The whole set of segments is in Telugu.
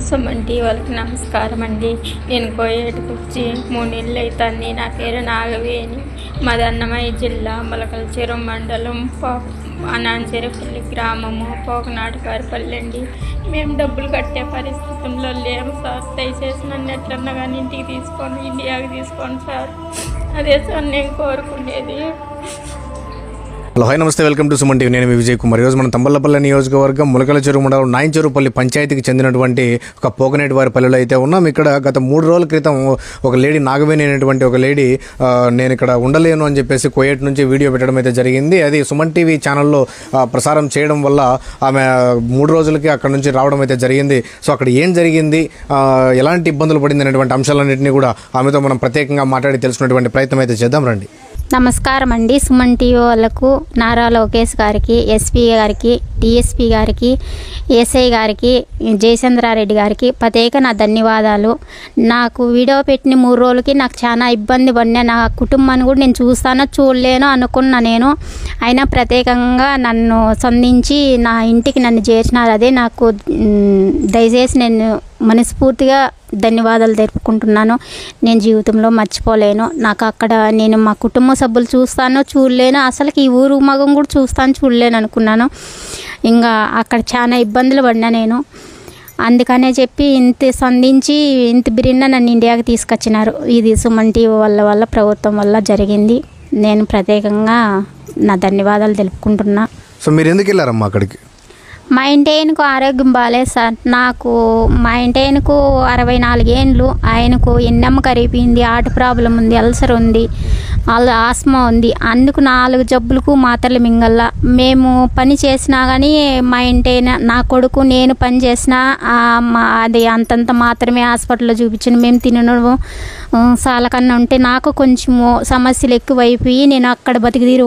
సుమన్ వాళ్ళకి నమస్కారం అండి. నేను కోయేటికి వచ్చి 3 నెలలు అవుతుంది. నా పేరు నాగవేణి. మాది అన్నమయ్య జిల్లా మొలకలచెరువు మండలం అనాంచెరుపల్లి గ్రామము పోకనాటుకారిపల్లి అండి. మేము డబ్బులు కట్టే పరిస్థితుల్లో లేము సార్. దయచేసి నన్ను ఎట్లన్నా కానీ ఇంటికి తీసుకొని ఇండియాకి తీసుకోండి సార్. అదే సార్ నేను కోరుకునేది. హలో, హాయ్, నమస్తే, వెల్కమ్ టు సుమన్ టీవీ. నేను మీ విజయ్ కుమార్. ఈరోజు మనం తంబళ్లపల్లి నియోజకవర్గం మొలకలచెరువు మండలం నాయించెరుపల్లి పంచాయతీకి చెందినటువంటి ఒక పోకనేటి వారి పల్లెలో అయితే ఉన్నాం. ఇక్కడ గత 3 రోజుల క్రితం ఒక లేడీ నాగవేణి అనేటువంటి ఒక లేడీ నేను ఇక్కడ ఉండలేను అని చెప్పేసి కోయేట్ నుంచి వీడియో పెట్టడం అయితే జరిగింది. అది సుమన్ టీవీ ఛానల్లో ప్రసారం చేయడం వల్ల ఆమె 3 రోజులకి అక్కడ నుంచి రావడం అయితే జరిగింది. సో అక్కడ ఏం జరిగింది, ఎలాంటి ఇబ్బందులు పడింది అనేటువంటి అంశాలన్నింటినీ కూడా ఆమెతో మనం ప్రత్యేకంగా మాట్లాడి తెలుసుకునేటువంటి ప్రయత్నం అయితే చేద్దాం రండి. నమస్కారం అండి. సుమన్ టీవీ వాళ్ళకు నారా లోకేష్ గారికి, ఎస్పీ గారికి, డిఎస్పీ గారికి, ఎస్ఐ గారికి, జయచంద్రారెడ్డి గారికి ప్రత్యేక నా ధన్యవాదాలు. నాకు వీడియో పెట్టిన 3 రోజులకి నాకు చాలా ఇబ్బంది పడినా, నా కుటుంబాన్ని కూడా నేను చూస్తానో చూడలేనో అనుకున్నా నేను. అయినా ప్రత్యేకంగా నన్ను సంధించి నా ఇంటికి నన్ను చేర్చినారు. అదే నాకు దయచేసి నేను మనస్ఫూర్తిగా ధన్యవాదాలు తెలుపుకుంటున్నాను. నేను జీవితంలో మర్చిపోలేను. నాకు అక్కడ నేను మా కుటుంబ సభ్యులు చూస్తానో చూడలేను, అసలుకి ఈ ఊరు మగం కూడా చూడలేను అనుకున్నాను. ఇంకా అక్కడ చాలా ఇబ్బందులు పడినా నేను. అందుకనే చెప్పి ఇంత సంధించి ఇంత బిరిన్న నన్ను ఇండియాకి తీసుకొచ్చినారు. ఇది సుమన్ టీవీ వల్ల ప్రభుత్వం వల్ల జరిగింది. నేను ప్రత్యేకంగా నా ధన్యవాదాలు తెలుపుకుంటున్నా. సో మీరు ఎందుకు వెళ్ళారమ్మా అక్కడికి? మా ఇంటైనకు ఆరోగ్యం బాగాలేదు సార్. నాకు మా ఇంటైనకు 64 ఏండ్లు. ఆయనకు ఎన్నెమ్మ కరిగిపోయింది, హార్ట్ ప్రాబ్లం ఉంది, అల్సర్ ఉంది, ఆస్మా ఉంది. అందుకు 4 జబ్బులకు మాత్రలు మింగల్లా. మేము పని చేసినా కానీ మా ఇంటైన నా కొడుకు నేను పని చేసినా అది అంతంత మాత్రమే హాస్పిటల్లో చూపించాను. మేము తినడం చాలా కన్నా ఉంటే నాకు కొంచెము సమస్యలు ఎక్కువైపోయి నేను అక్కడ బతికిదీరు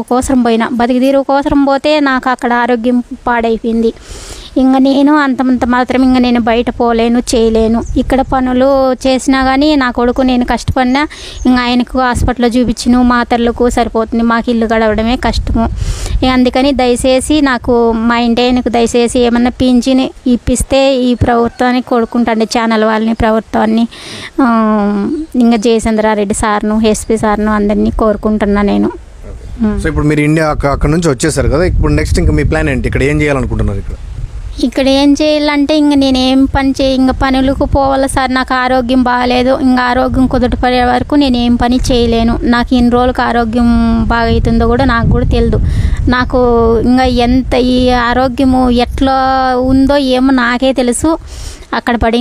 కోసం పోతే నాకు అక్కడ ఆరోగ్యం పాడైపోయింది. ఇంకా నేను అంత మాత్రం ఇంకా నేను బయట పోలేను, చేయలేను. ఇక్కడ పనులు చేసినా కానీ నా కొడుకు నేను కష్టపడినా ఇంకా ఆయనకు హాస్పిటల్లో చూపించిన మాత్రలకు సరిపోతుంది. మాకు ఇల్లు గడవడమే కష్టము. అందుకని దయచేసి నాకు మా ఇంటి ఆయనకు దయచేసి ఏమన్నా పింఛన్ ఇప్పిస్తే ఈ ప్రభుత్వాన్ని కోరుకుంటాండి, ఛానల్ వాళ్ళని, ప్రభుత్వాన్ని, ఇంకా జయచంద్రారెడ్డి సార్ను, ఎస్పీ సార్ను అందరినీ కోరుకుంటున్నా నేను. సో ఇప్పుడు మీరు ఇండియా అక్కడ నుంచి వచ్చేసారు కదా, ఇప్పుడు నెక్స్ట్ ఇంకా మీ ప్లాన్ ఏంటి? ఇక్కడ ఏం చేయాలనుకుంటున్నారు? ఇక్కడ ఏం చేయాలంటే ఇంక నేనేం పని ఇంకా పనులకు పోవాలి సార్. నాకు ఆరోగ్యం బాగాలేదు. ఇంకా ఆరోగ్యం కుదుటపడే వరకు నేను ఏం పని చేయలేను. నాకు ఇన్ని రోజులకు ఆరోగ్యం బాగా అవుతుందో కూడా నాకు కూడా తెలియదు. నాకు ఇంకా ఎంత ఈ ఆరోగ్యము ఎట్లా ఉందో ఏమో నాకే తెలుసు. అక్కడ పడి